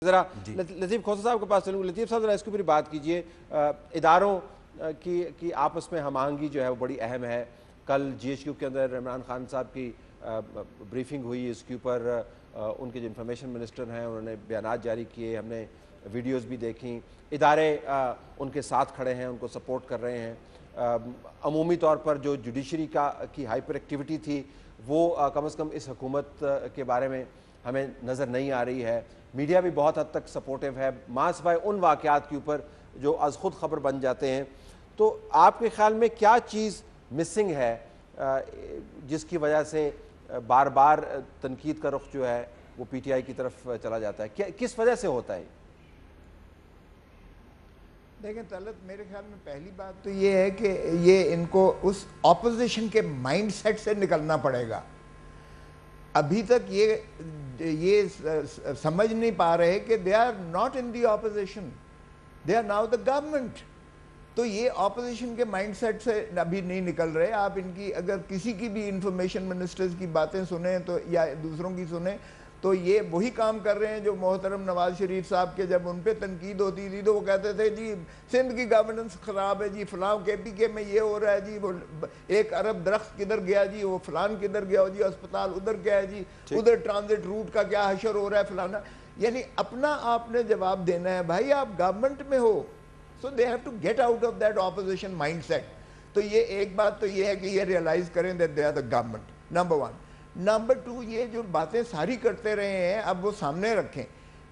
ذرا لطیف کھوسہ صاحب کے پاس چلوں. لطیف صاحب ذرا اس کے اوپر بات کیجئے. اداروں کی آپس میں ہم آہنگی جو ہے وہ بڑی اہم ہے. کل جی ایچ کیو کے اندر عمران خان صاحب کی بریفنگ ہوئی, اس کے اوپر ان کے جو انفارمیشن منسٹر ہیں انہوں نے بیانات جاری کیے, ہم نے ویڈیوز بھی دیکھیں. ادارے ان کے ساتھ کھڑے ہیں, ان کو سپورٹ کر رہے ہیں. عمومی طور پر جو جوڈیشری کی ہائپر ایکٹیویٹی تھی وہ کم از کم اس حکومت کے بارے میں ہمیں نظر نہیں آ رہی ہے. میڈیا بھی بہت حد تک سپورٹیو ہے, ماں سوائے ان واقعات کے اوپر جو از خود خبر بن جاتے ہیں. تو آپ کے خیال میں کیا چیز مسنگ ہے جس کی وجہ سے بار بار تنقید کا رخ جو ہے وہ پی ٹی آئی کی طرف چلا جاتا ہے؟ کس وجہ سے ہوتا ہے؟ دیکھیں طلعت, میرے خیال میں پہلی بات تو یہ ہے کہ یہ ان کو اس اپوزیشن کے مائنڈ سیٹ سے نکلنا پڑے گا. ابھی تک یہ سمجھ نہیں پا رہے کہ they are not in the opposition, they are now the government. تو یہ اپوزیشن کے مائنڈ سیٹ سے ابھی نہیں نکل رہے. آپ ان کی اگر کسی کی بھی انفارمیشن منسٹرز کی باتیں سنیں تو یا دوسروں کی سنیں تو یہ وہی کام کر رہے ہیں جو محترم نواز شریف صاحب کے جب ان پہ تنقید ہوتی تھی تو وہ کہتے تھے جی سندھ کی گورننس خراب ہے, جی فلاں کے پی کے میں یہ ہو رہا ہے, جی وہ 1 ارب درخت کدھر گیا, جی وہ فلان کدھر گیا, جی اسپتال ادھر گیا ہے, جی ادھر ٹرانزٹ روٹ کا کیا حشر ہو رہا ہے فلانا. یعنی اپنا آپ نے جواب دینا ہے. بھائی آپ گورنمنٹ میں ہو, so they have to get out of that opposition mindset. تو یہ ایک بات تو یہ ہے کہ یہ ریئلائز کریں that they are the government, number 1. Number 2, یہ جو باتیں ساری کرتے رہے ہیں اب وہ سامنے رکھیں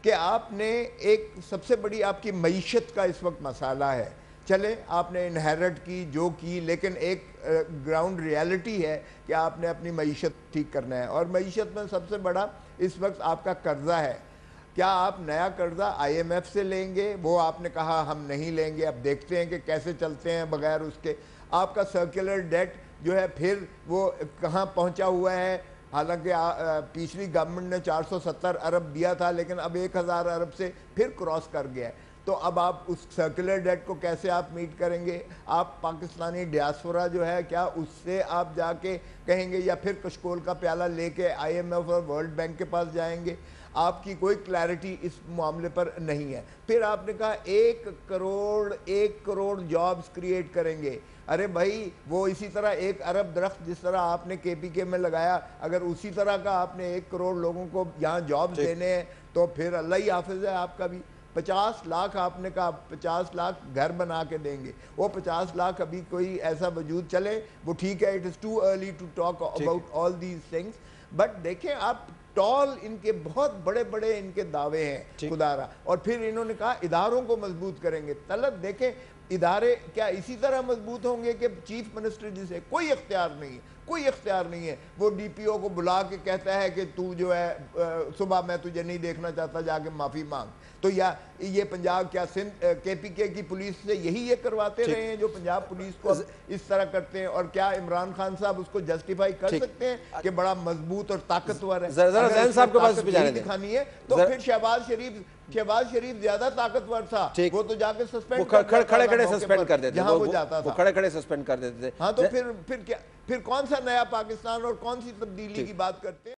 کہ آپ نے ایک سب سے بڑی آپ کی معیشت کا اس وقت مسئلہ ہے. چلیں آپ نے انہیرٹ کی جو کی, لیکن ایک گراؤنڈ ریالٹی ہے کہ آپ نے اپنی معیشت ٹھیک کرنا ہے. اور معیشت میں سب سے بڑا اس وقت آپ کا قرضہ ہے. کیا آپ نیا قرضہ آئی ایم ایف سے لیں گے؟ وہ آپ نے کہا ہم نہیں لیں گے. اب دیکھتے ہیں کہ کیسے چلتے ہیں بغیر اس کے. آپ کا سرکولر ڈیٹ جو ہے پھر وہ کہاں پہنچا ہوا ہے. حالانکہ پچھلی گورنمنٹ نے 470 ارب دیا تھا لیکن اب 1000 ارب سے پھر کراس کر گیا ہے. تو اب آپ اس سرکولر ڈیٹ کو کیسے آپ میٹ کریں گے؟ آپ پاکستانی ڈیاسپورا جو ہے کیا اس سے آپ جا کے کہیں گے یا پھر کشکول کا پیالہ لے کے آئی ایم ایف اور ورلڈ بینک کے پاس جائیں گے؟ آپ کی کوئی کلیئرٹی اس معاملے پر نہیں ہے. پھر آپ نے کہا 1 کروڑ جابز کریٹ کریں گے. ارے بھائی وہ اسی طرح 1 ارب درخت جس طرح آپ نے کے پی کے میں لگایا, اگر اسی طرح کا آپ نے 1 کروڑ لوگوں کو یہاں جابز دینے ہیں تو پھر اللہ ہی حافظ ہے آپ کا بھی. 50 لاکھ آپ نے کہا 50 لاکھ گھر بنا کے دیں گے. وہ 50 لاکھ ابھی کوئی ایسا وجود چلے وہ ٹھیک ہے, it is too early to talk about all these things. But دیکھیں آپ ٹال ان کے بہت بڑے بڑے ان کے دعوے ہیں خدارا. اور پھر انہوں نے کہا اداروں کو مضبوط کریں گے. طلعت دیکھیں ادارے کیا اسی طرح مضبوط ہوں گے کہ چیف منسٹر جسے کوئی اختیار نہیں ہے, وہ ڈی پی او کو بلا کے کہتا ہے کہ تو جو ہے صبح میں تجھے نہیں دیکھنا چاہتا, جا کے معافی مانگ. تو یا یہ پنجاب کیا سندھ کے پی کے کی پولیس سے یہی یہ کرواتے رہے ہیں جو پنجاب پولیس کو اس طرح کرتے ہیں؟ اور کیا عمران خان صاحب اس کو جسٹیفائی کر سکتے ہیں کہ بڑا مضبوط اور طاقتور ہے؟ ذرا صاحب کے پاس دکھانی ہے تو پھر شہباز شریف زیادہ طاقتور تھا, وہ تو جا کے سسپینڈ کھڑے سسپینڈ کر دیتے جہاں وہ جاتا تھا, کھڑے سسپینڈ کر دیتے تھے. ہاں تو پھر کیا, پھر کون سا نیا پاکستان اور کون سی تبدیلی کی بات کرتے ہیں؟